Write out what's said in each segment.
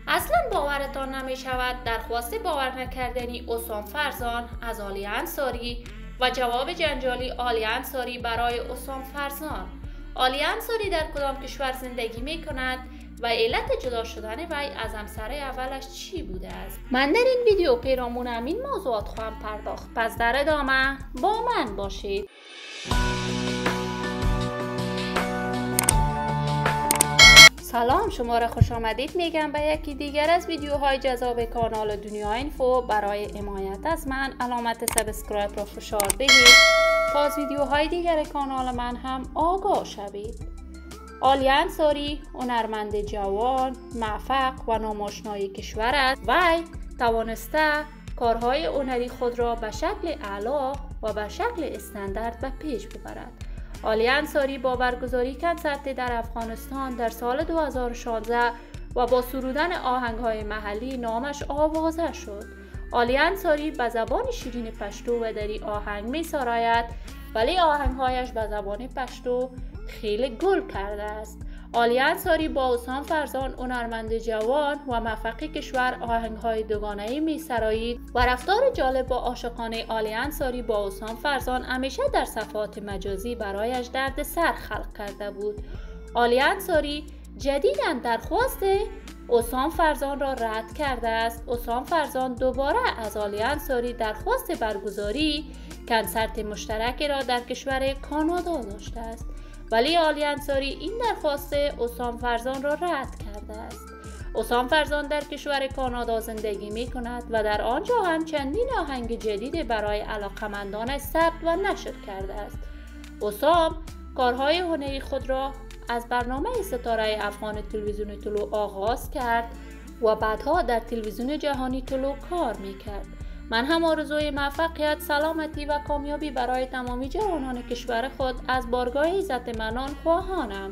اصلا باورتان نمی شود درخواست باور نکردنی اسام فرزان از عالی انصاری و جواب جنجالی عالی انصاری برای اسام فرزان. عالی انصاری در کدام کشور زندگی می کند و علت جدا شدن وی از همسر اولش چی بوده است؟ من در این ویدیو پیرامون همین موضوعات خواهم پرداخت، پس در ادامه با من باشید. سلام، شما را خوش آمدید میگم به یکی دیگر از ویدیوهای جذاب کانال دنیا اینفو. برای حمایت از من علامت سابسکرایب را فشار دهید تا از ویدیوهای دیگر کانال من هم آگاه شوید. عالی انصاری هنرمند جوان، موفق و ناماشنای کشور است. وی توانسته کارهای هنری خود را به شکل اعلی و به شکل استاندارد به پیش ببرد. عالی انصاری با برگزاری کنسرت در افغانستان در سال 2016 و با سرودن آهنگ‌های محلی نامش آوازه شد. عالی انصاری به زبان شیرین پشتو و دری آهنگ می‌سراید، ولی آهنگ‌هایش به زبان پشتو خیلی گل کرده است. عالی انصاری با اسام فرزان هنرمند جوان و موفق کشور آهنگ‌های دوگانه‌ای می‌سرایید و رفتار جالب و عاشقانه عالی انصاری با اسام فرزان همیشه در صفحات مجازی برایش دردسر خلق کرده بود. عالی انصاری جدیداً درخواست اسام فرزان را رد کرده است. اسام فرزان دوباره از عالی انصاری درخواست برگزاری کنسرت مشترک را در کشور کانادا داشته است، ولی عالی انصاری این درخواست اسام فرزان را رد کرده است. اسام فرزان در کشور کانادا زندگی می کند و در آنجا هم چندین آهنگ جدید برای علاقمندان ثبت و نشر کرده است. اسام کارهای هنری خود را از برنامه ستاره افغان تلویزیون طلوع آغاز کرد و بعدها در تلویزیون جهانی طلوع کار می کرد. من هم آرزوی موفقیت، سلامتی و کامیابی برای تمامی جوانان کشور خود از بارگاه عزت منان خواهانم.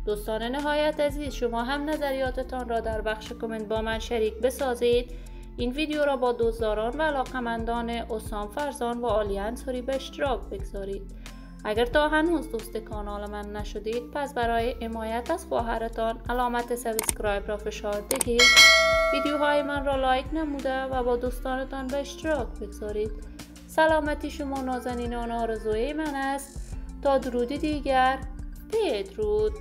دوستان نهایت عزیز، شما هم نظریاتتان را در بخش کامنت با من شریک بسازید. این ویدیو را با دوستداران و علاقمندان اسام فرزان و عالی انصاری به اشتراک بگذارید. اگر تا هنوز دوست کانال من نشدید، پس برای حمایت از خواهرتان علامت سابسکرایب را فشار دهید، ویدیوهای من را لایک نموده و با دوستانتان به اشتراک بگذارید. سلامتی شما نازنینان آرزوی من است. تا درودی دیگر، بدرود.